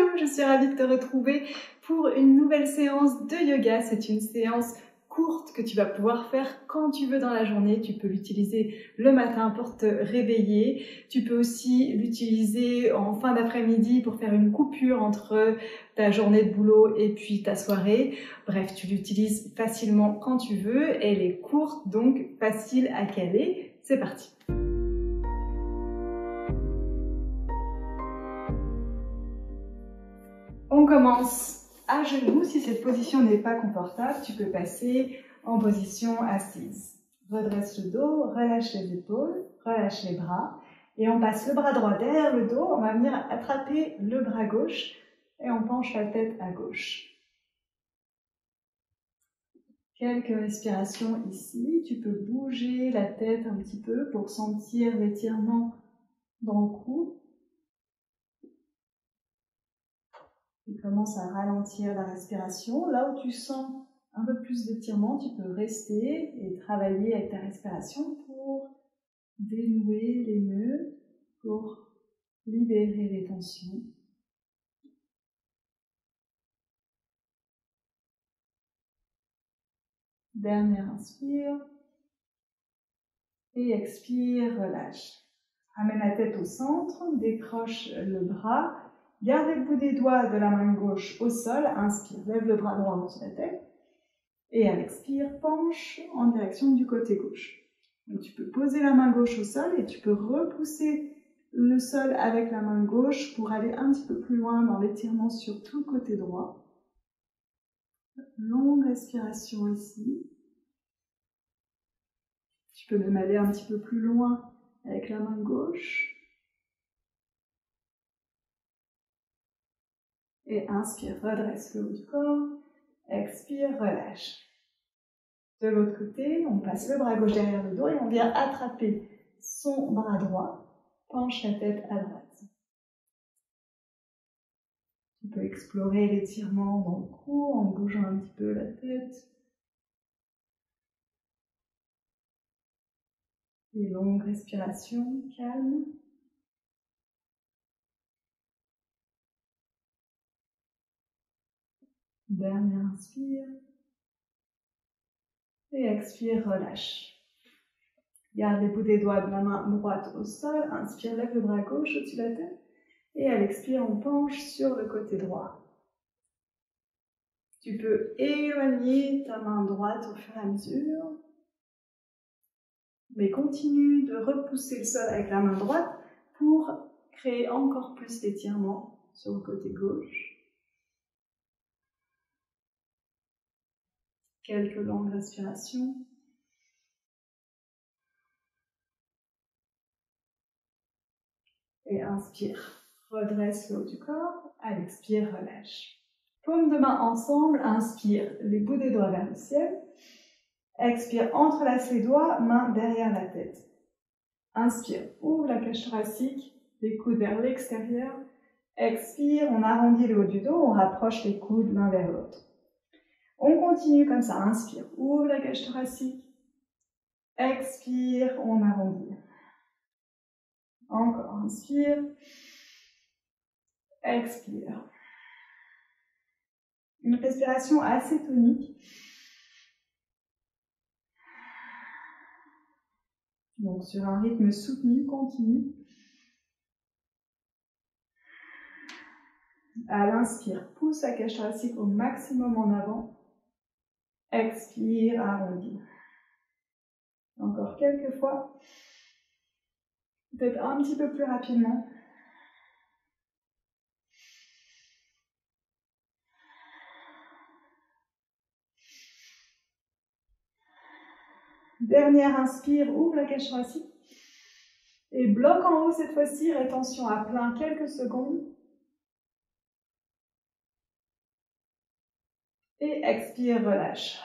Hello, je suis ravie de te retrouver pour une nouvelle séance de yoga. C'est une séance courte que tu vas pouvoir faire quand tu veux dans la journée. Tu peux l'utiliser le matin pour te réveiller. Tu peux aussi l'utiliser en fin d'après-midi pour faire une coupure entre ta journée de boulot et puis ta soirée. Bref, tu l'utilises facilement quand tu veux. Elle est courte, donc facile à caler. C'est parti. On commence à genoux. Si cette position n'est pas confortable, tu peux passer en position assise. Redresse le dos, relâche les épaules, relâche les bras. Et on passe le bras droit derrière le dos. On va venir attraper le bras gauche et on penche la tête à gauche. Quelques respirations ici. Tu peux bouger la tête un petit peu pour sentir l'étirement dans le cou. Tu commences à ralentir la respiration. Là où tu sens un peu plus d'étirement, tu peux rester et travailler avec ta respiration pour dénouer les nœuds, pour libérer les tensions. Dernière inspire. Et expire, relâche. Ramène la tête au centre, décroche le bras. Garde le bout des doigts de la main gauche au sol, inspire, lève le bras droit au-dessus de la tête, et à l'expire, penche en direction du côté gauche. Donc tu peux poser la main gauche au sol et tu peux repousser le sol avec la main gauche pour aller un petit peu plus loin dans l'étirement sur tout le côté droit. Longue respiration ici. Tu peux même aller un petit peu plus loin avec la main gauche. Et inspire, redresse le haut du corps. Expire, relâche. De l'autre côté, on passe le bras gauche derrière le dos et on vient attraper son bras droit. Penche la tête à droite. Tu peux explorer l'étirement dans le cou en bougeant un petit peu la tête. Des longues respirations, calmes. Dernière inspire. Et expire, relâche. Garde les bouts des doigts de la main droite au sol. Inspire, lève le bras gauche au-dessus de la tête. Et à l'expire, on penche sur le côté droit. Tu peux éloigner ta main droite au fur et à mesure. Mais continue de repousser le sol avec la main droite pour créer encore plus d'étirement sur le côté gauche. Quelques longues respirations. Et inspire, redresse le haut du corps. À l'expire, relâche. Paumes de main ensemble, inspire, les bouts des doigts vers le ciel. Expire, entrelace les doigts, main derrière la tête. Inspire, ouvre la cage thoracique, les coudes vers l'extérieur. Expire, on arrondit le haut du dos, on rapproche les coudes l'un vers l'autre. On continue comme ça, inspire, ouvre la cage thoracique. Expire, on arrondit. Encore, inspire. Expire. Une respiration assez tonique. Donc sur un rythme soutenu, continu. À l'inspire, pousse la cage thoracique au maximum en avant. Expire, arrondis. Encore quelques fois. Peut-être un petit peu plus rapidement. Dernière inspire, ouvre la cage thoracique. Et bloque en haut cette fois-ci, rétention à plein quelques secondes. Et expire, relâche.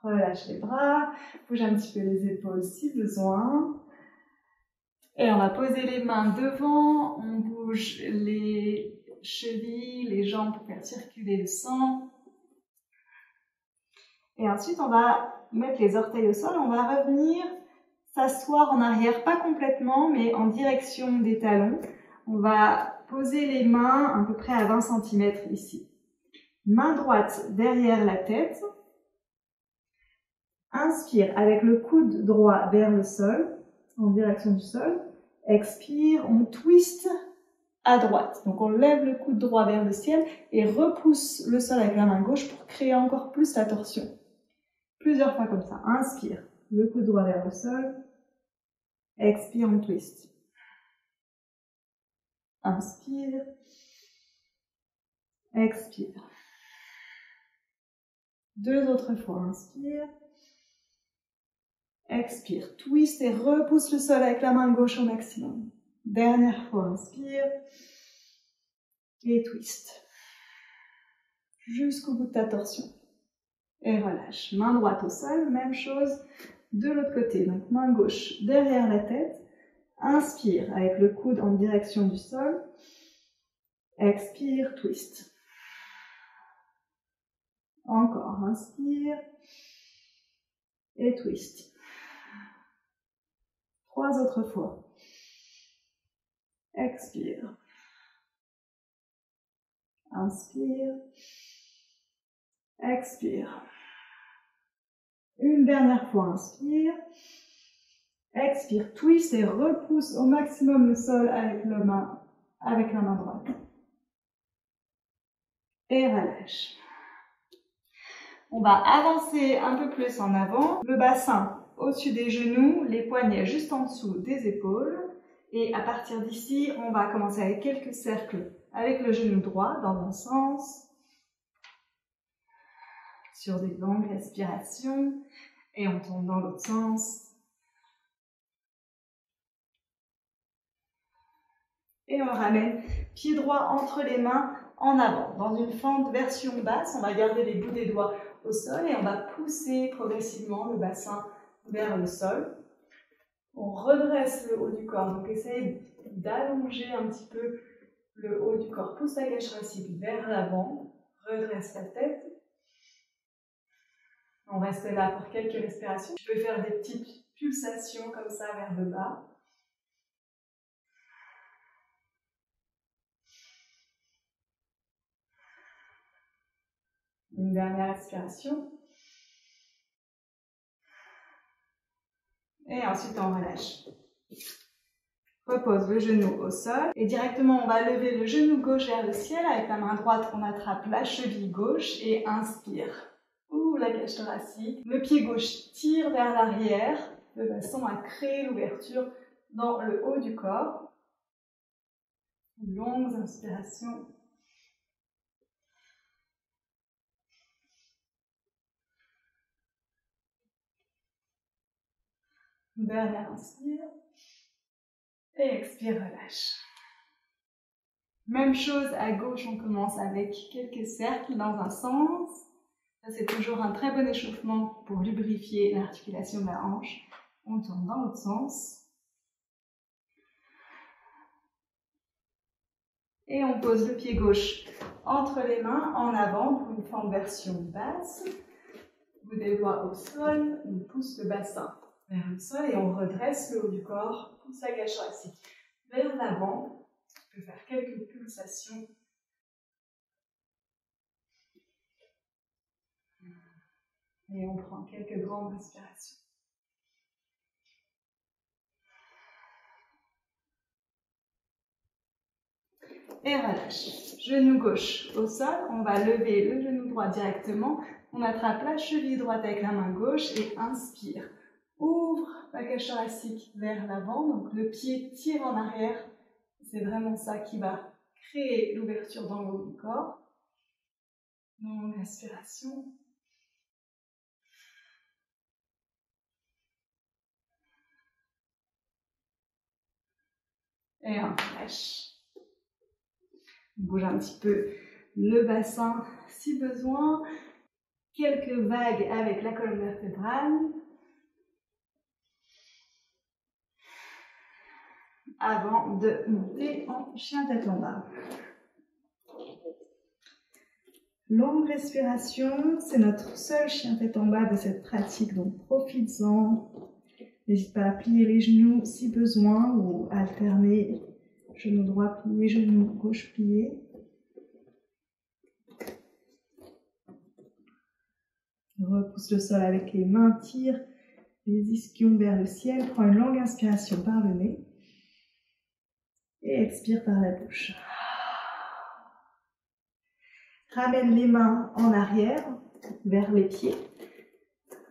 Relâche les bras, bouge un petit peu les épaules si besoin. Et on va poser les mains devant, on bouge les chevilles, les jambes pour faire circuler le sang. Et ensuite, on va mettre les orteils au sol, on va revenir s'asseoir en arrière, pas complètement, mais en direction des talons. On va poser les mains à peu près à 20 cm ici. Main droite derrière la tête. Inspire avec le coude droit vers le sol, en direction du sol. Expire, on twist à droite. Donc on lève le coude droit vers le ciel et repousse le sol avec la main gauche pour créer encore plus la torsion. Plusieurs fois comme ça. Inspire, le coude droit vers le sol. Expire, on twist. Inspire. Expire. Deux autres fois. Inspire. Expire. Twist et repousse le sol avec la main gauche au maximum. Dernière fois. Inspire. Et twist. Jusqu'au bout de ta torsion. Et relâche. Main droite au sol. Même chose de l'autre côté. Donc main gauche derrière la tête. Inspire avec le coude en direction du sol. Expire, twist. Encore, inspire. Et twist. 3 autres fois. Expire. Inspire. Expire. Une dernière fois, inspire. Expire, twist et repousse au maximum le sol avec la main droite. Et relâche. On va avancer un peu plus en avant. Le bassin au-dessus des genoux, les poignets juste en dessous des épaules. Et à partir d'ici, on va commencer avec quelques cercles avec le genou droit dans un sens. Sur des longues respirations. Et on tourne dans l'autre sens. Et on ramène pied droit entre les mains en avant. Dans une fente version basse, on va garder les bouts des doigts au sol et on va pousser progressivement le bassin vers le sol. On redresse le haut du corps, donc essaye d'allonger un petit peu le haut du corps. Pousse la cage thoracique vers l'avant, redresse la tête. On reste là pour quelques respirations. Tu peux faire des petites pulsations comme ça vers le bas. Une dernière respiration. Et ensuite on relâche. Repose le genou au sol. Et directement on va lever le genou gauche vers le ciel. Avec la main droite on attrape la cheville gauche et inspire. Ouvre la cage thoracique. Le pied gauche tire vers l'arrière de façon à créer l'ouverture dans le haut du corps. Longues inspirations. Dernière inspire. Et expire, relâche. Même chose à gauche, on commence avec quelques cercles dans un sens. Ça, c'est toujours un très bon échauffement pour lubrifier l'articulation de la hanche. On tourne dans l'autre sens. Et on pose le pied gauche entre les mains en avant pour une forme version basse. Bout des doigts au sol, on pousse le bassin vers le sol et on redresse le haut du corps, pousse la cage thoracique vers l'avant. Tu peux faire quelques pulsations. Et on prend quelques grandes respirations. Et relâche. Genou gauche au sol, on va lever le genou droit directement. On attrape la cheville droite avec la main gauche et inspire. Ouvre la cage thoracique vers l'avant, donc le pied tire en arrière. C'est vraiment ça qui va créer l'ouverture dans le haut du corps. Longue respiration. Et on relâche. On bouge un petit peu le bassin si besoin. Quelques vagues avec la colonne vertébrale. Avant de monter en chien tête en bas. Longue respiration, c'est notre seul chien tête en bas de cette pratique, donc profites-en. N'hésite pas à plier les genoux si besoin ou alterner genou droit plié, genou gauche plié. Repousse le sol avec les mains, tire les ischions vers le ciel, prends une longue inspiration par le nez et expire par la bouche. Ramène les mains en arrière vers les pieds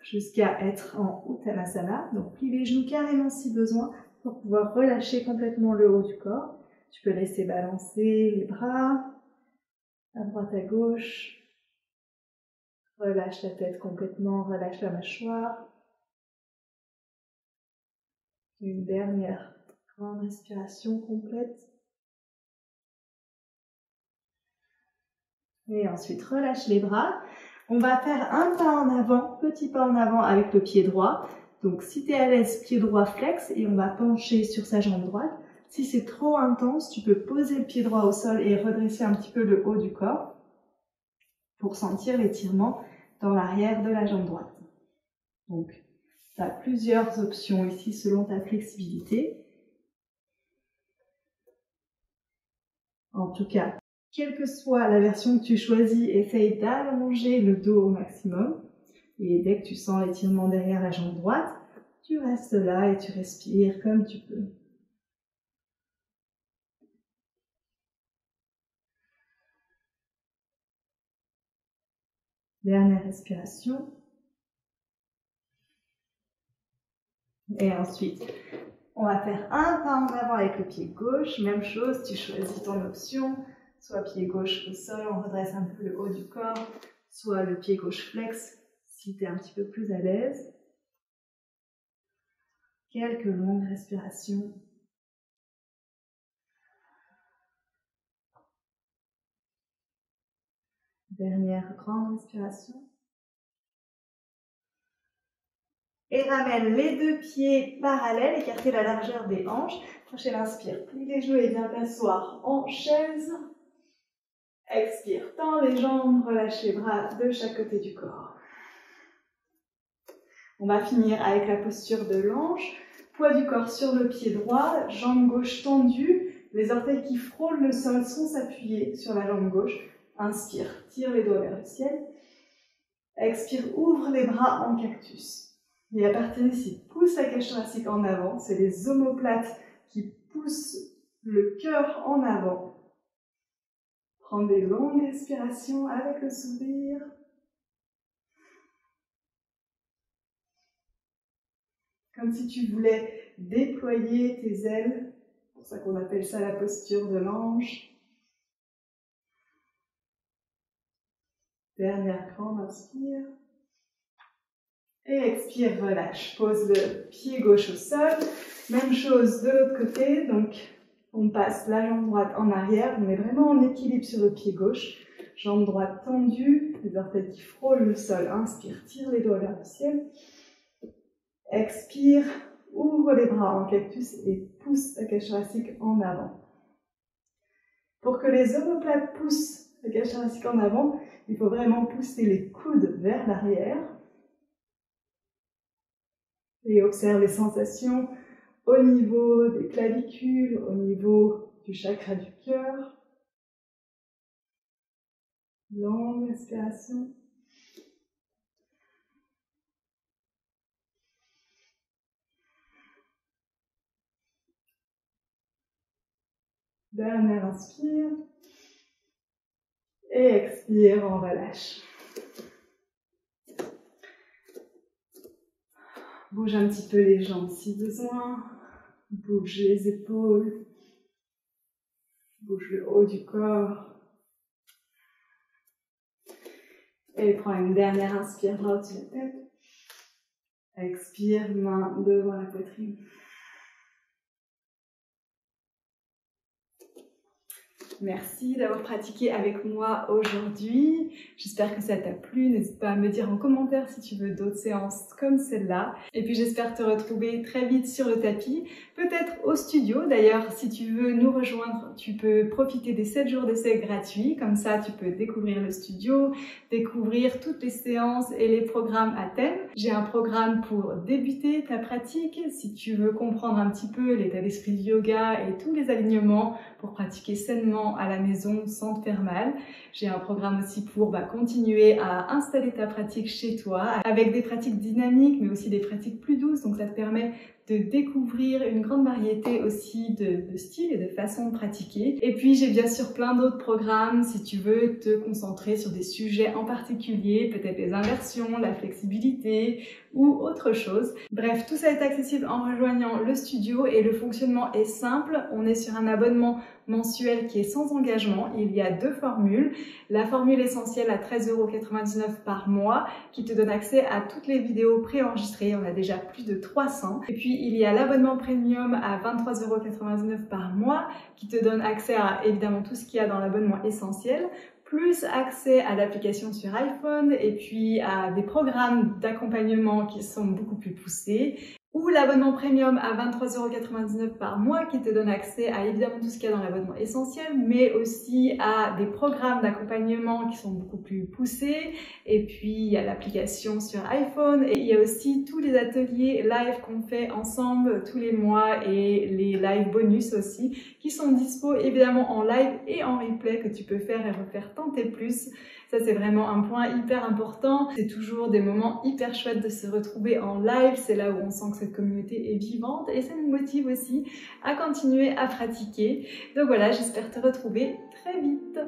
jusqu'à être en Uttanasana. Donc plie les genoux carrément si besoin pour pouvoir relâcher complètement le haut du corps. Tu peux laisser balancer les bras à droite à gauche. Relâche la tête complètement, relâche la mâchoire. Une dernière grande respiration complète. Et ensuite, relâche les bras. On va faire un pas en avant, petit pas en avant avec le pied droit. Donc, si tu es à l'aise, pied droit flex et on va pencher sur sa jambe droite. Si c'est trop intense, tu peux poser le pied droit au sol et redresser un petit peu le haut du corps pour sentir l'étirement dans l'arrière de la jambe droite. Donc, tu as plusieurs options ici selon ta flexibilité. En tout cas, quelle que soit la version que tu choisis, essaye d'allonger le dos au maximum. Et dès que tu sens l'étirement derrière la jambe droite, tu restes là et tu respires comme tu peux. Dernière respiration. Et ensuite, on va faire un pas en avant avec le pied gauche. Même chose, tu choisis ton option. Soit pied gauche au sol, on redresse un peu le haut du corps. Soit le pied gauche flex, si tu es un petit peu plus à l'aise. Quelques longues respirations. Dernière grande respiration. Et ramène les deux pieds parallèles, écartez la largeur des hanches. Prochaine inspire, plie les genoux et viens t'asseoir en chaise. Expire, tends les jambes, relâche les bras de chaque côté du corps. On va finir avec la posture de l'ange. Poids du corps sur le pied droit, jambe gauche tendue. Les orteils qui frôlent le sol sont s'appuyer sur la jambe gauche. Inspire, tire les doigts vers le ciel. Expire, ouvre les bras en cactus. Et à partir d'ici, pousse la cage thoracique en avant. C'est les omoplates qui poussent le cœur en avant. Prends des longues respirations avec le sourire. Comme si tu voulais déployer tes ailes. C'est pour ça qu'on appelle ça la posture de l'ange. Dernière grande inspire. Et expire, relâche. Pose le pied gauche au sol. Même chose de l'autre côté. Donc, on passe la jambe droite en arrière. On est vraiment en équilibre sur le pied gauche. Jambe droite tendue. Les orteils qui frôlent le sol. Inspire, tire les doigts vers le ciel. Expire, ouvre les bras en cactus et pousse la cage thoracique en avant. Pour que les omoplates poussent la cage thoracique en avant, il faut vraiment pousser les coudes vers l'arrière. Et observe les sensations au niveau des clavicules, au niveau du chakra du cœur. Longue respiration. Dernière inspire. Et expire, on relâche. Bouge un petit peu les jambes si besoin. Bouge les épaules. Bouge le haut du corps. Et prends une dernière inspire, bras au-dessus de la tête. Expire, main devant la poitrine. Merci d'avoir pratiqué avec moi aujourd'hui. J'espère que ça t'a plu. N'hésite pas à me dire en commentaire si tu veux d'autres séances comme celle-là. Et puis j'espère te retrouver très vite sur le tapis, peut-être au studio. D'ailleurs, si tu veux nous rejoindre, tu peux profiter des 7 jours d'essai gratuits. Comme ça, tu peux découvrir le studio, découvrir toutes les séances et les programmes à thème. J'ai un programme pour débuter ta pratique. Si tu veux comprendre un petit peu l'état d'esprit du yoga et tous les alignements pour pratiquer sainement à la maison sans te faire mal. J'ai un programme aussi pour continuer à installer ta pratique chez toi avec des pratiques dynamiques mais aussi des pratiques plus douces. Donc ça te permet de découvrir une grande variété aussi de styles et de façons de pratiquer. Et puis j'ai bien sûr plein d'autres programmes si tu veux te concentrer sur des sujets en particulier, peut-être les inversions, la flexibilité ou autre chose. Bref, tout ça est accessible en rejoignant le studio et le fonctionnement est simple. On est sur un abonnement mensuel qui est sans engagement. Il y a 2 formules. La formule essentielle à 13,99 € par mois qui te donne accès à toutes les vidéos préenregistrées. On a déjà plus de 300. Et puis il y a l'abonnement premium à 23,99 € par mois qui te donne accès à évidemment tout ce qu'il y a dans l'abonnement essentiel, plus accès à l'application sur iPhone et puis à des programmes d'accompagnement qui sont beaucoup plus poussés. Ou l'abonnement premium à 23,99 € par mois qui te donne accès à évidemment tout ce qu'il y a dans l'abonnement essentiel, mais aussi à des programmes d'accompagnement qui sont beaucoup plus poussés. Et puis il y a l'application sur iPhone et il y a aussi tous les ateliers live qu'on fait ensemble tous les mois et les live bonus aussi qui sont dispo évidemment en live et en replay que tu peux faire et refaire tant et plus. Ça, c'est vraiment un point hyper important. C'est toujours des moments hyper chouettes de se retrouver en live. C'est là où on sent que cette communauté est vivante et ça nous motive aussi à continuer à pratiquer. Donc voilà, j'espère te retrouver très vite.